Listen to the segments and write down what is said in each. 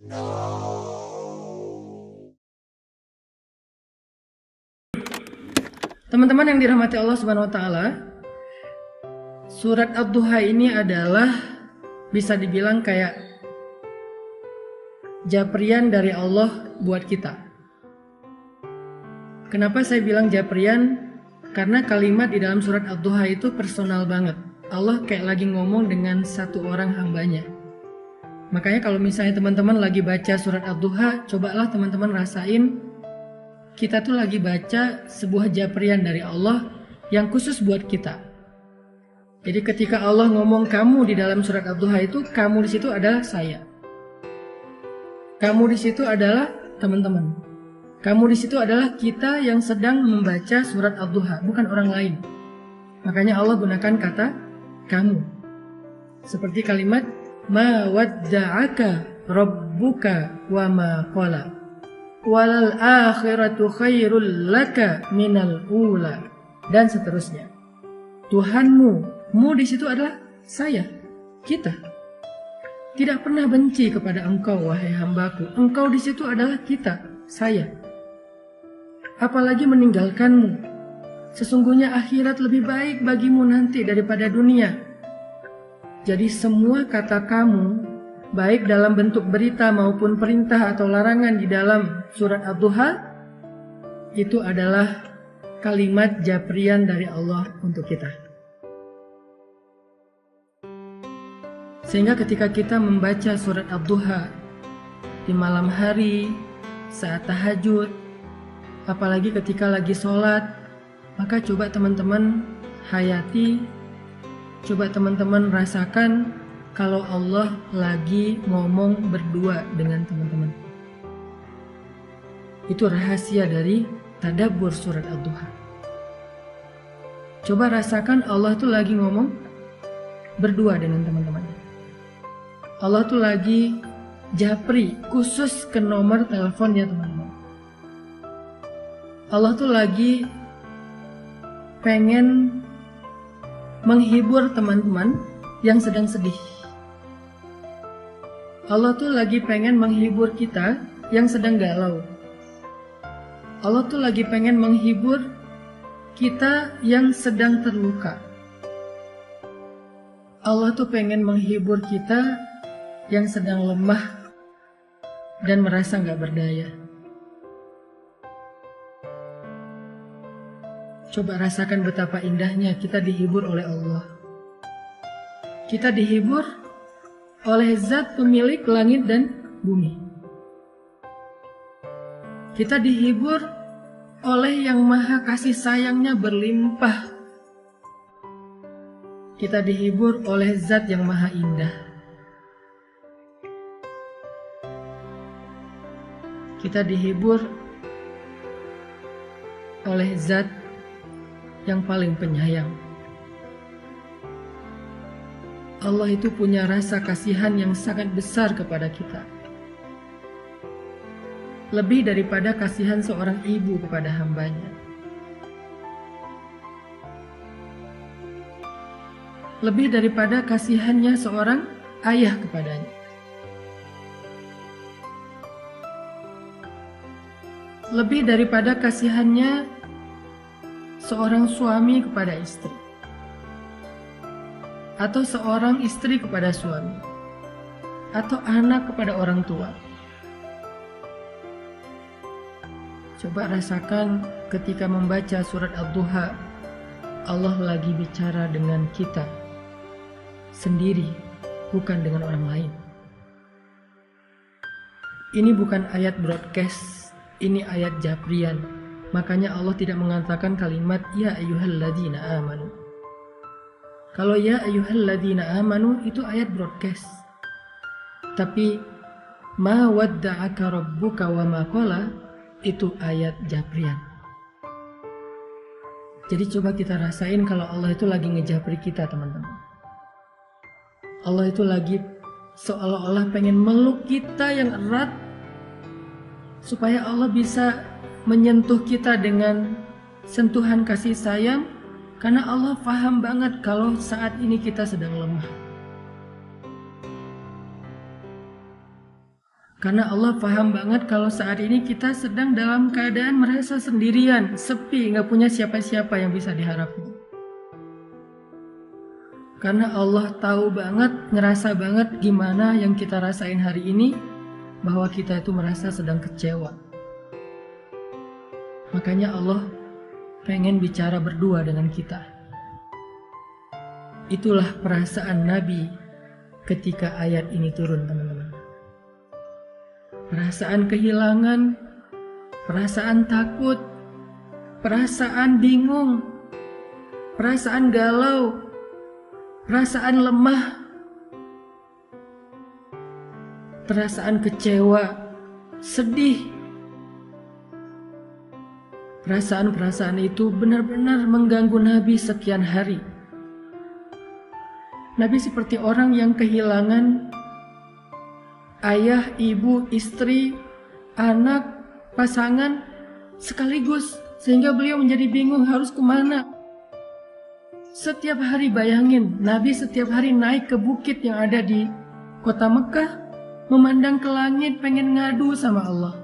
Teman-teman yang dirahmati Allah Subhanahu wa taala, surat Ad-Duha ini adalah bisa dibilang kayak japrian dari Allah buat kita. Kenapa saya bilang japrian? Karena kalimat di dalam surat Ad-Duha itu personal banget. Allah kayak lagi ngomong dengan satu orang hambanya. Makanya kalau misalnya teman-teman lagi baca surat Ad-Duha, cobalah teman-teman rasain kita tuh lagi baca sebuah japrian dari Allah yang khusus buat kita. Jadi ketika Allah ngomong kamu di dalam surat Ad-Duha itu, kamu di situ adalah saya. Kamu di situ adalah teman-teman. Kamu di situ adalah kita yang sedang membaca surat Ad-Duha, bukan orang lain. Makanya Allah gunakan kata kamu. Seperti kalimat ma wadda'aka rabbuka wa ma qala. Walal akhiratu khairul laka minal ula, dan seterusnya. Tuhanmu, mu di situ adalah saya, kita. Tidak pernah benci kepada engkau wahai hambaku. Engkau di situ adalah kita, saya. Apalagi meninggalkanmu. Sesungguhnya akhirat lebih baik bagimu nanti daripada dunia. Jadi semua kata kamu, baik dalam bentuk berita maupun perintah atau larangan di dalam surat Ad-Duha, itu adalah kalimat japrian dari Allah untuk kita. Sehingga ketika kita membaca surat Ad-Duha di malam hari, saat tahajud, apalagi ketika lagi sholat, maka coba teman-teman hayati, coba teman-teman rasakan kalau Allah lagi ngomong berdua dengan teman-teman. Itu rahasia dari tadabbur surat Ad-Duha. Coba rasakan Allah tuh lagi ngomong berdua dengan teman-teman. Allah tuh lagi japri khusus ke nomor teleponnya teman-teman. Allah tuh lagi pengen menghibur teman-teman yang sedang sedih. Allah tuh lagi pengen menghibur kita yang sedang galau. Allah tuh lagi pengen menghibur kita yang sedang terluka. Allah tuh pengen menghibur kita yang sedang lemah dan merasa gak berdaya. Coba rasakan betapa indahnya kita dihibur oleh Allah. Kita dihibur oleh zat pemilik langit dan bumi. Kita dihibur oleh yang maha kasih sayangnya berlimpah. Kita dihibur oleh zat yang maha indah. Kita dihibur oleh zat yang paling penyayang. Allah itu punya rasa kasihan yang sangat besar kepada kita. Lebih daripada kasihan seorang ibu kepada hambanya. Lebih daripada kasihannya seorang ayah kepadanya. Lebih daripada kasihannya seorang suami kepada istri. Atau seorang istri kepada suami, atau anak kepada orang tua. Coba rasakan ketika membaca surat Ad-Duha, Allah lagi bicara dengan kita sendiri, bukan dengan orang lain. Ini bukan ayat broadcast, ini ayat japrian. Makanya Allah tidak mengatakan kalimat ya ayyuhalladzina amanu. Kalau ya ayyuhalladzina amanu itu ayat broadcast. Tapi ma wadda'aka rabbuka wa ma qala itu ayat japrian. Jadi coba kita rasain kalau Allah itu lagi ngejapri kita teman-teman. Allah itu lagi seolah-olah pengen meluk kita yang erat supaya Allah bisa menyentuh kita dengan sentuhan kasih sayang. Karena Allah paham banget kalau saat ini kita sedang lemah. Karena Allah paham banget kalau saat ini kita sedang dalam keadaan merasa sendirian, sepi, nggak punya siapa-siapa yang bisa diharapkan. Karena Allah tahu banget, ngerasa banget gimana yang kita rasain hari ini, bahwa kita itu merasa sedang kecewa. Makanya Allah pengen bicara berdua dengan kita. Itulah perasaan Nabi ketika ayat ini turun, teman-teman. Perasaan kehilangan, perasaan takut, perasaan bingung, perasaan galau, perasaan lemah, perasaan kecewa, sedih. Perasaan-perasaan itu benar-benar mengganggu Nabi sekian hari. Nabi seperti orang yang kehilangan ayah, ibu, istri, anak, pasangan sekaligus, sehingga beliau menjadi bingung harus kemana. Setiap hari bayangin, Nabi setiap hari naik ke bukit yang ada di kota Mekah, memandang ke langit pengen ngadu sama Allah.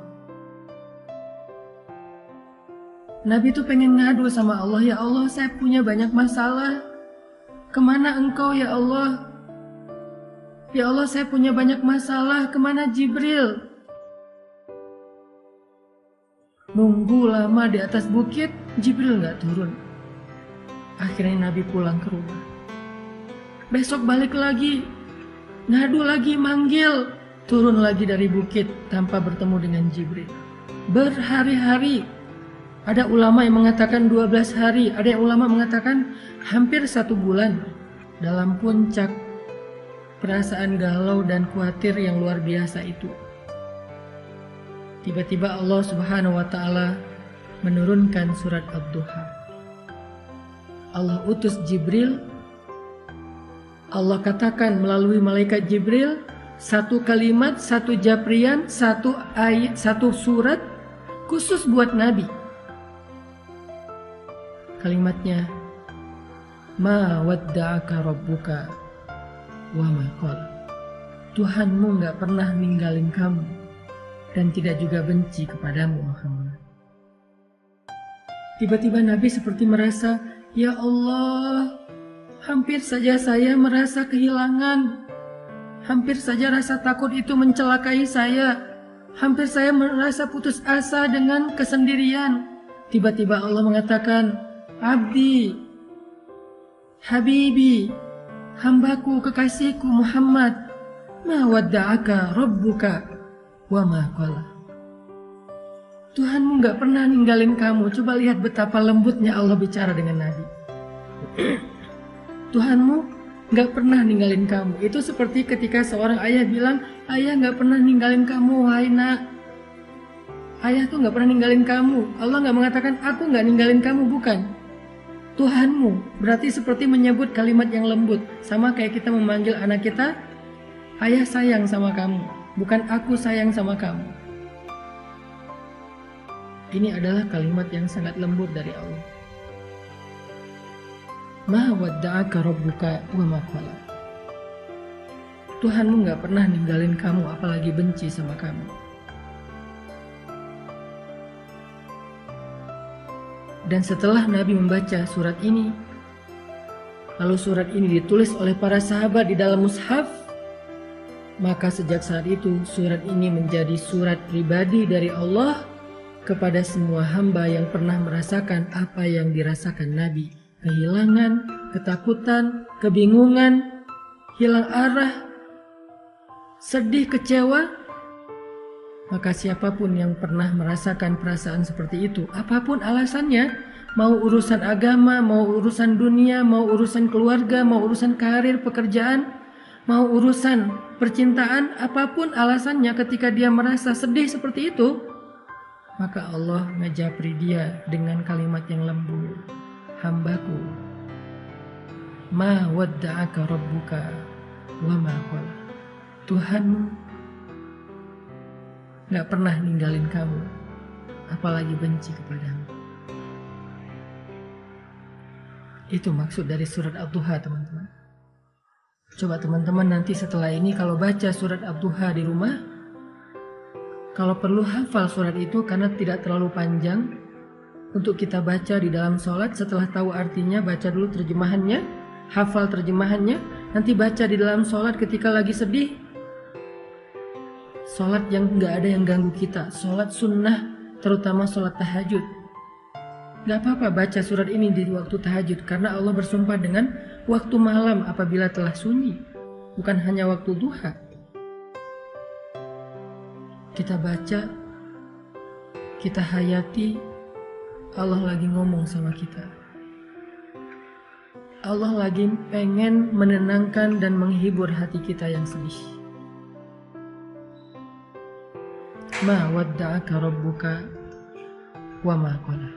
Nabi tuh pengen ngadu sama Allah, ya Allah saya punya banyak masalah. Kemana engkau ya Allah? Ya Allah saya punya banyak masalah, kemana Jibril? Nunggu lama di atas bukit, Jibril gak turun. Akhirnya Nabi pulang ke rumah. Besok balik lagi, ngadu lagi, manggil. Turun lagi dari bukit tanpa bertemu dengan Jibril. Berhari-hari. Ada ulama yang mengatakan 12 hari, ada yang ulama mengatakan hampir 1 bulan dalam puncak perasaan galau dan khawatir yang luar biasa itu. Tiba-tiba Allah Subhanahu wa Ta'ala menurunkan surat Ad-Duha. Allah utus Jibril. Allah katakan melalui malaikat Jibril, 1 kalimat, 1 japrian, 1 ayat, 1 surat khusus buat Nabi. Kalimatnya, ma wadda'aka rabbuka wa ma qala. Tuhanmu gak pernah ninggalin kamu dan tidak juga benci kepadamu, Muhammad. Tiba-tiba Nabi seperti merasa, ya Allah, hampir saja saya merasa kehilangan. Hampir saja rasa takut itu mencelakai saya. Hampir saya merasa putus asa dengan kesendirian. Tiba-tiba Allah mengatakan, Abdi, Habibi, hambaku, kekasihku Muhammad, ma wadda'aka rabbuka wa ma qala. Tuhanmu gak pernah ninggalin kamu. Coba lihat betapa lembutnya Allah bicara dengan Nabi. Tuhanmu gak pernah ninggalin kamu. Itu seperti ketika seorang ayah bilang, ayah gak pernah ninggalin kamu, wahai nak. Ayah tuh gak pernah ninggalin kamu. Allah gak mengatakan, aku gak ninggalin kamu, bukan. Tuhanmu berarti seperti menyebut kalimat yang lembut. Sama kayak kita memanggil anak kita, ayah sayang sama kamu, bukan aku sayang sama kamu. Ini adalah kalimat yang sangat lembut dari Allah. Ma wadda'aka rabbuka wa ma qala. Tuhanmu gak pernah ninggalin kamu, apalagi benci sama kamu. Dan setelah Nabi membaca surat ini, lalu surat ini ditulis oleh para sahabat di dalam mushaf, maka sejak saat itu surat ini menjadi surat pribadi dari Allah kepada semua hamba yang pernah merasakan apa yang dirasakan Nabi. Kehilangan, ketakutan, kebingungan, hilang arah, sedih, kecewa. Maka siapapun yang pernah merasakan perasaan seperti itu, apapun alasannya, mau urusan agama, mau urusan dunia, mau urusan keluarga, mau urusan karir, pekerjaan, mau urusan percintaan, apapun alasannya ketika dia merasa sedih seperti itu, maka Allah ngejapri dia dengan kalimat yang lembut. Hambaku, ma wadda'aka rabbuka wa ma qala. Tuhanmu gak pernah ninggalin kamu, apalagi benci kepadamu. Itu maksud dari surat Ad-Duha, teman-teman. Coba teman-teman nanti setelah ini kalau baca surat Ad-Duha di rumah, Kalau perlu hafal surat itu karena tidak terlalu panjang untuk kita baca di dalam sholat. Setelah tahu artinya, baca dulu terjemahannya, hafal terjemahannya, nanti baca di dalam sholat ketika lagi sedih. Sholat yang gak ada yang ganggu kita, sholat sunnah, terutama sholat tahajud. Gak apa-apa baca surat ini di waktu tahajud, karena Allah bersumpah dengan waktu malam apabila telah sunyi, bukan hanya waktu duha. Kita baca, kita hayati, Allah lagi ngomong sama kita. Allah lagi pengen menenangkan dan menghibur hati kita yang sedih. Ma wadda'aka rabbuka wa ma qala.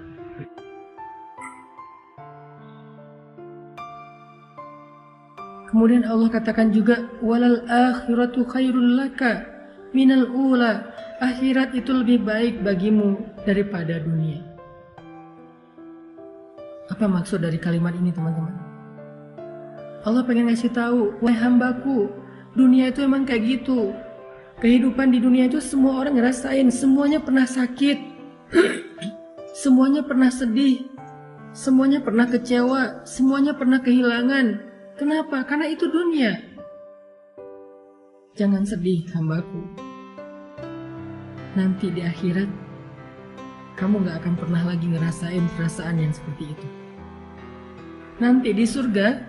Kemudian Allah katakan juga, walal akhiratu khairul laka minal ula. Akhirat itu lebih baik bagimu daripada dunia. Apa maksud dari kalimat ini, teman-teman? Allah pengen ngasih tahu, wahai hambaku, dunia itu emang kayak gitu. Kehidupan di dunia itu semua orang ngerasain, semuanya pernah sakit, semuanya pernah sedih, semuanya pernah kecewa, semuanya pernah kehilangan. Kenapa? Karena itu dunia. Jangan sedih, hambaku. Nanti di akhirat, kamu gak akan pernah lagi ngerasain perasaan yang seperti itu. Nanti di surga,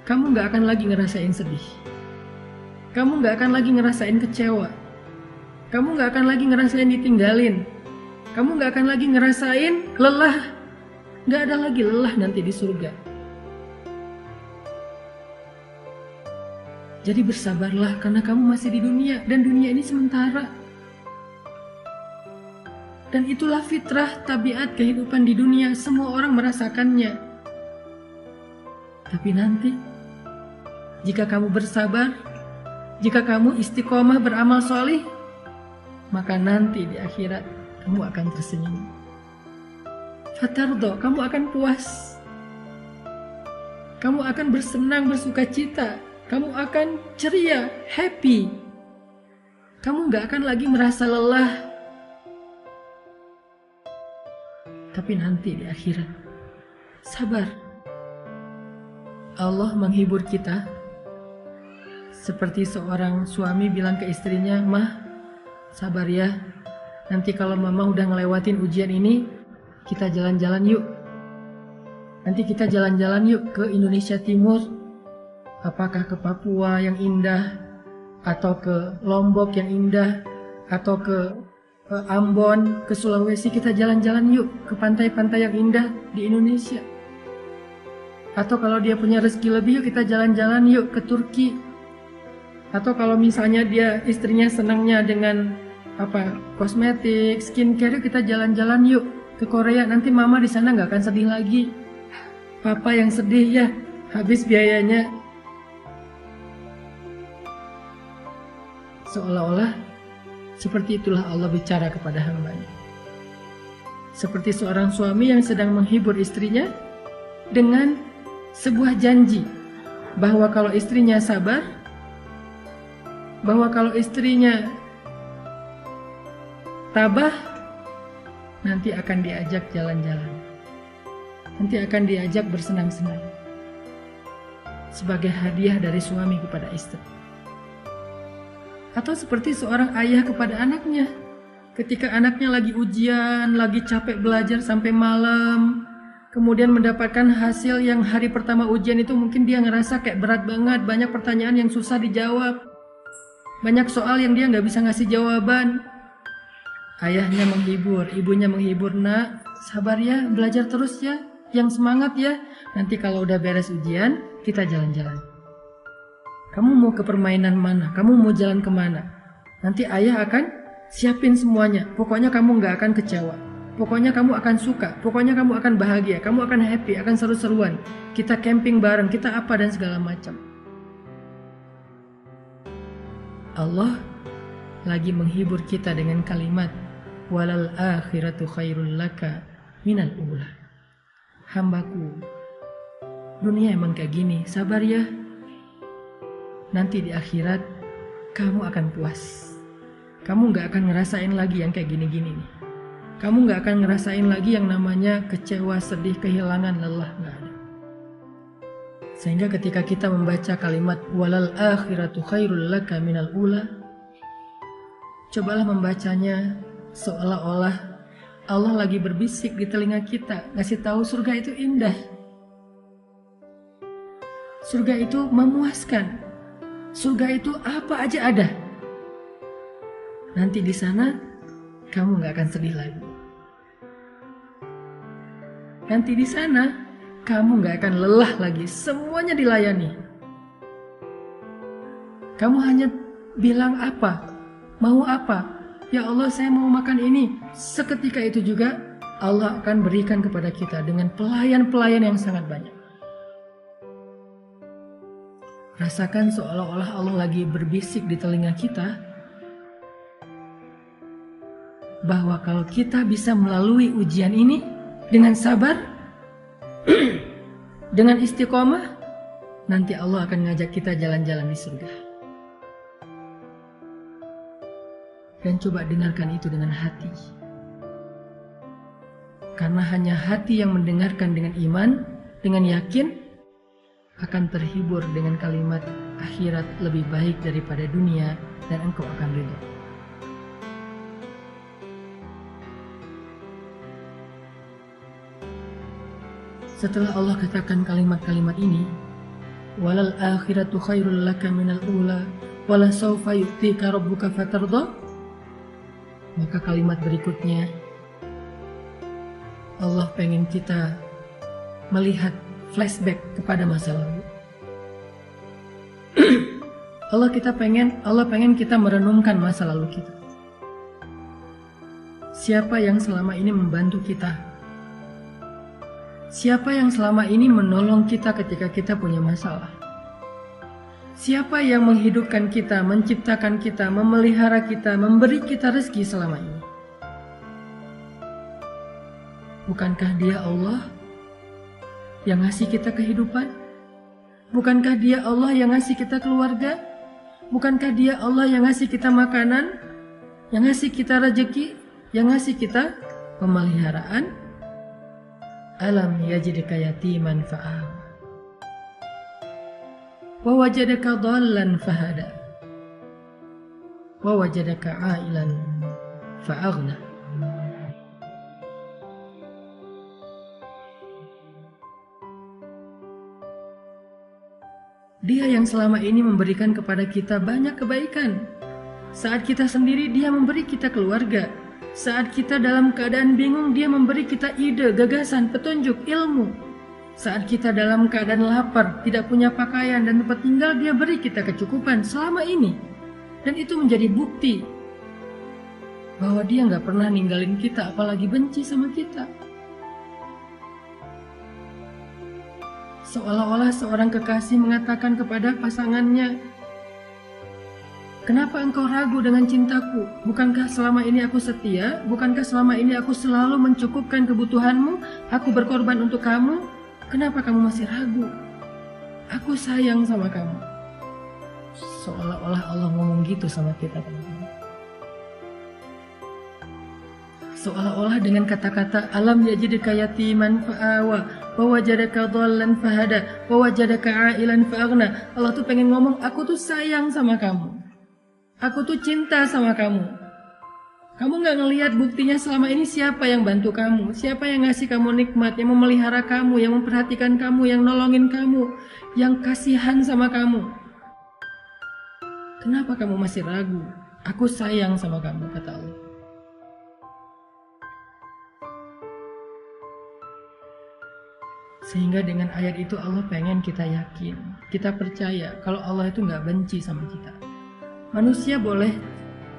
kamu gak akan lagi ngerasain sedih. Kamu gak akan lagi ngerasain kecewa. Kamu gak akan lagi ngerasain ditinggalin. Kamu gak akan lagi ngerasain lelah. Gak ada lagi lelah nanti di surga. Jadi bersabarlah karena kamu masih di dunia, dan dunia ini sementara. Dan itulah fitrah, tabiat kehidupan di dunia, semua orang merasakannya. Tapi nanti, jika kamu bersabar, jika kamu istiqomah beramal solih, maka nanti di akhirat kamu akan tersenyum. Fatardo, kamu akan puas. Kamu akan bersenang, bersuka cita. Kamu akan ceria, happy. Kamu gak akan lagi merasa lelah. Tapi nanti di akhirat, sabar. Allah menghibur kita seperti seorang suami bilang ke istrinya, "Mah, sabar ya. Nanti kalau mama udah ngelewatin ujian ini, kita jalan-jalan yuk. Nanti kita jalan-jalan yuk ke Indonesia Timur. Apakah ke Papua yang indah, atau ke Lombok yang indah, atau ke Ambon, ke Sulawesi, kita jalan-jalan yuk ke pantai-pantai yang indah di Indonesia. Atau kalau dia punya rezeki lebih, yuk kita jalan-jalan yuk ke Turki. Atau kalau misalnya dia istrinya senangnya dengan kosmetik, skincare, yuk kita jalan-jalan yuk ke Korea. Nanti mama di sana nggak akan sedih lagi. Papa yang sedih ya, habis biayanya." Seolah-olah seperti itulah Allah bicara kepada hamba-Nya. Seperti seorang suami yang sedang menghibur istrinya dengan sebuah janji bahwa kalau istrinya sabar, bahwa kalau istrinya tabah, nanti akan diajak jalan-jalan. Nanti akan diajak bersenang-senang. Sebagai hadiah dari suami kepada istri. Atau seperti seorang ayah kepada anaknya. Ketika anaknya lagi ujian, lagi capek belajar sampai malam, kemudian mendapatkan hasil yang hari pertama ujian itu mungkin dia ngerasa kayak berat banget, banyak pertanyaan yang susah dijawab, banyak soal yang dia nggak bisa ngasih jawaban. Ayahnya menghibur, ibunya menghibur, "Nak, sabar ya, belajar terus ya, yang semangat ya. Nanti kalau udah beres ujian, kita jalan-jalan. Kamu mau ke permainan mana? Kamu mau jalan kemana? Nanti ayah akan siapin semuanya. Pokoknya kamu gak akan kecewa. Pokoknya kamu akan suka. Pokoknya kamu akan bahagia. Kamu akan happy, akan seru-seruan. Kita camping bareng, kita apa dan segala macam." Allah lagi menghibur kita dengan kalimat, "Walal akhiratu khairul laka minal ula." Hambaku, dunia emang kayak gini, sabar ya. Nanti di akhirat, kamu akan puas. kamu gak akan ngerasain lagi yang kayak gini-gini nih. Kamu gak akan ngerasain lagi yang namanya kecewa, sedih, kehilangan, lelah, gak ada. Sehingga ketika kita membaca kalimat walal akhiratu khairul laka minal ula, cobalah membacanya seolah-olah Allah lagi berbisik di telinga kita, ngasih tahu surga itu indah. Surga itu memuaskan. Surga itu apa aja ada. Nanti di sana kamu gak akan sedih lagi. Nanti di sana kamu gak akan lelah lagi. Semuanya dilayani. Kamu hanya bilang apa, mau apa. Ya Allah, saya mau makan ini. Seketika itu juga Allah akan berikan kepada kita dengan pelayan-pelayan yang sangat banyak. Rasakan seolah-olah Allah lagi berbisik di telinga kita bahwa kalau kita bisa melalui ujian ini dengan sabar, dengan istiqomah, nanti Allah akan ngajak kita jalan-jalan di surga. Dan coba dengarkan itu dengan hati. Karena hanya hati yang mendengarkan dengan iman, dengan yakin, akan terhibur dengan kalimat akhirat lebih baik daripada dunia dan engkau akan ridho. Setelah Allah katakan kalimat-kalimat ini, walal akhiratu khairul laka minal ula wala sawfa yu'tika rabbuka fatardha, maka kalimat berikutnya Allah pengen kita melihat flashback kepada masa lalu. Allah pengen kita merenungkan masa lalu kita. Siapa yang selama ini membantu kita? Siapa yang selama ini menolong kita ketika kita punya masalah? Siapa yang menghidupkan kita, menciptakan kita, memelihara kita, memberi kita rezeki selama ini? Bukankah Dia Allah yang ngasih kita kehidupan? Bukankah Dia Allah yang ngasih kita keluarga? Bukankah Dia Allah yang ngasih kita makanan? Yang ngasih kita rezeki? Yang ngasih kita pemeliharaan? Alam yajidka yatiman fa'awa wa wajadaka dhallan fahada wa wajadaka ailan fa'aghna. Dia yang selama ini memberikan kepada kita banyak kebaikan. Saat kita sendiri, Dia memberi kita keluarga. Saat kita dalam keadaan bingung, Dia memberi kita ide, gagasan, petunjuk, ilmu. Saat kita dalam keadaan lapar, tidak punya pakaian dan tempat tinggal, Dia beri kita kecukupan selama ini. Dan itu menjadi bukti bahwa Dia gak pernah ninggalin kita, apalagi benci sama kita. Seolah-olah seorang kekasih mengatakan kepada pasangannya, kenapa engkau ragu dengan cintaku? Bukankah selama ini aku setia? Bukankah selama ini aku selalu mencukupkan kebutuhanmu? Aku berkorban untuk kamu? Kenapa kamu masih ragu? Aku sayang sama kamu. Seolah-olah Allah ngomong gitu sama kita, teman-teman. Seolah-olah dengan kata-kata alam yajidka yatiman fa'awa wa wajadaka dhallan fahada wa wajadaka ailan fa'aghna. Allah tuh pengen ngomong, aku tuh sayang sama kamu. Aku tuh cinta sama kamu. Kamu gak ngelihat buktinya selama ini siapa yang bantu kamu, siapa yang ngasih kamu nikmat, yang memelihara kamu, yang memperhatikan kamu, yang nolongin kamu, yang kasihan sama kamu. Kenapa kamu masih ragu? Aku sayang sama kamu, kata Allah. Sehingga dengan ayat itu Allah pengen kita yakin, kita percaya kalau Allah itu gak benci sama kita. Manusia boleh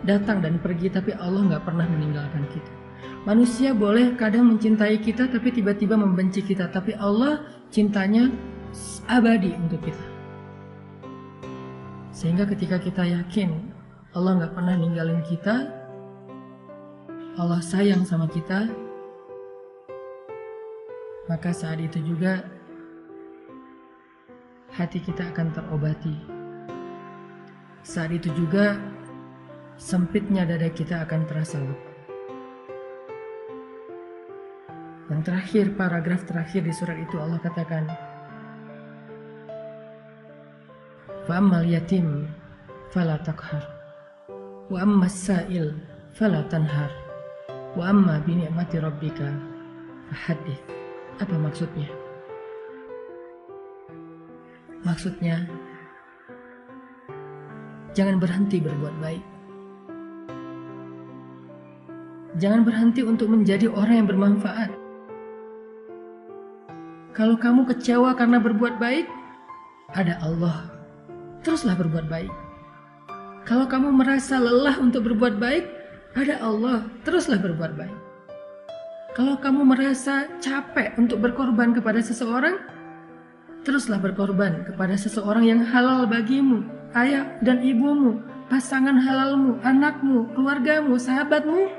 datang dan pergi, tapi Allah gak pernah meninggalkan kita. Manusia boleh kadang mencintai kita, tapi tiba-tiba membenci kita. Tapi Allah cintanya abadi untuk kita. Sehingga ketika kita yakin Allah gak pernah ninggalin kita, Allah sayang sama kita, maka saat itu juga hati kita akan terobati. Saat itu juga sempitnya dada kita akan terasa lega. Yang terakhir, paragraf terakhir di surat itu Allah katakan, fa ammal yatim fala taqhar wa ammas sa'il fala tanhar wa amma bi ni'mati rabbika fahaddits. Apa maksudnya? Maksudnya, jangan berhenti berbuat baik. Jangan berhenti untuk menjadi orang yang bermanfaat. Kalau kamu kecewa karena berbuat baik, ada Allah. Teruslah berbuat baik. Kalau kamu merasa lelah untuk berbuat baik, ada Allah. Teruslah berbuat baik. Kalau kamu merasa capek untuk berkorban kepada seseorang, teruslah berkorban kepada seseorang yang halal bagimu, ayah dan ibumu, pasangan halalmu, anakmu, keluargamu, sahabatmu.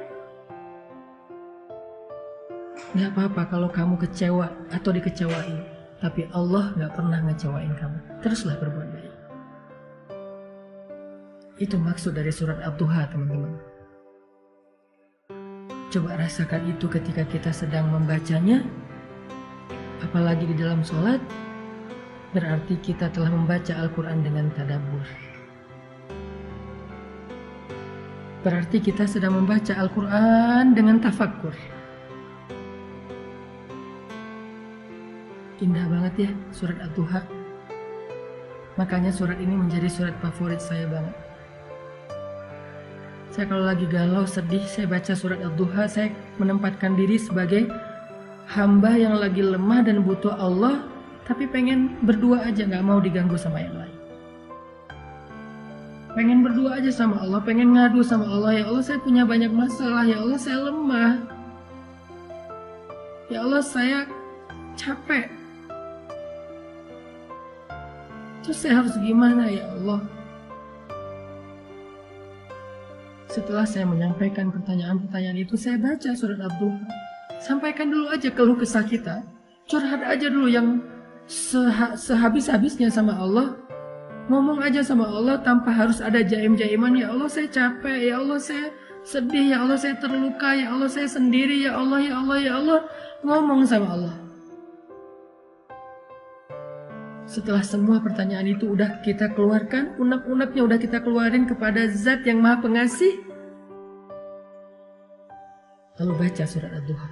Gak apa-apa kalau kamu kecewa atau dikecewain, tapi Allah gak pernah ngecewain kamu. Teruslah berbuat baik. Itu maksud dari surat Ad-Duha, teman-teman. Coba rasakan itu ketika kita sedang membacanya, apalagi di dalam sholat. Berarti kita telah membaca Al-Quran dengan tadabbur. Berarti kita sedang membaca Al-Quran dengan tafakkur. Indah banget ya surat Ad-Duha. Makanya surat ini menjadi surat favorit saya banget. Saya kalau lagi galau, sedih, saya baca surat Ad-Duha. Saya menempatkan diri sebagai hamba yang lagi lemah dan butuh Allah, tapi pengen berdua aja, gak mau diganggu sama yang lain. Pengen berdua aja sama Allah, pengen ngadu sama Allah. Ya Allah, saya punya banyak masalah. Ya Allah, saya lemah. Ya Allah, saya capek. Terus saya harus gimana ya Allah? Setelah saya menyampaikan pertanyaan-pertanyaan itu, saya baca surat Ad-Duha. Sampaikan dulu aja keluh kesah kita. Curhat aja dulu yang sehabis-habisnya sama Allah. Ngomong aja sama Allah tanpa harus ada jaim-jaiman. Ya Allah, saya capek. Ya Allah, saya sedih. Ya Allah, saya terluka. Ya Allah, saya sendiri. Ya Allah, ya Allah, ya Allah. Ngomong sama Allah. Setelah semua pertanyaan itu udah kita keluarkan, unek-uneknya udah kita keluarin kepada Zat yang Maha Pengasih, lalu baca surat Ad-Duha.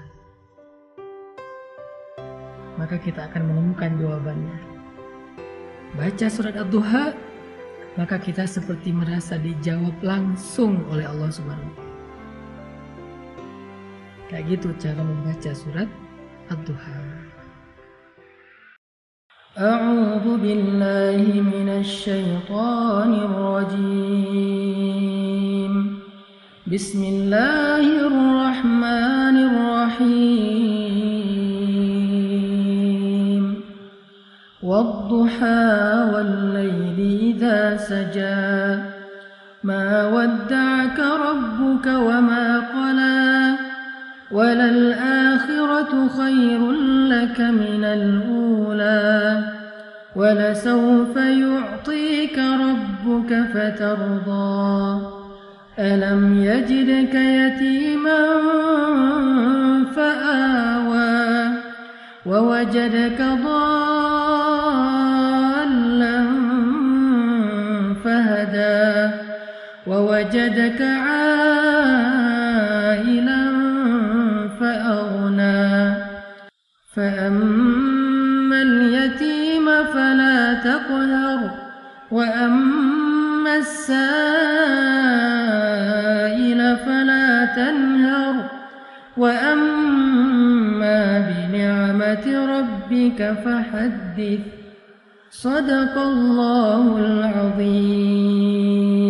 Maka kita akan menemukan jawabannya. Baca surat Ad-Duha, maka kita seperti merasa dijawab langsung oleh Allah Subhanahu wa Ta'ala. Kayak gitu cara membaca surat Ad-Duha. أعوذ بالله من الشيطان الرجيم بسم الله الرحمن الرحيم والضحى والليل إذا سجى ما ودعك ربك وما قلى وللآخرة خير لك من الأولى ولسوف يعطيك ربك فترضى ألم يجدك يتيما فآوى ووجدك ضالا فهدى ووجدك عائلا فأغنى فأما اليتيم فلا تقهر وأما السائل فلا تنهر وأما بنعمة ربك فحدث صدق الله العظيم.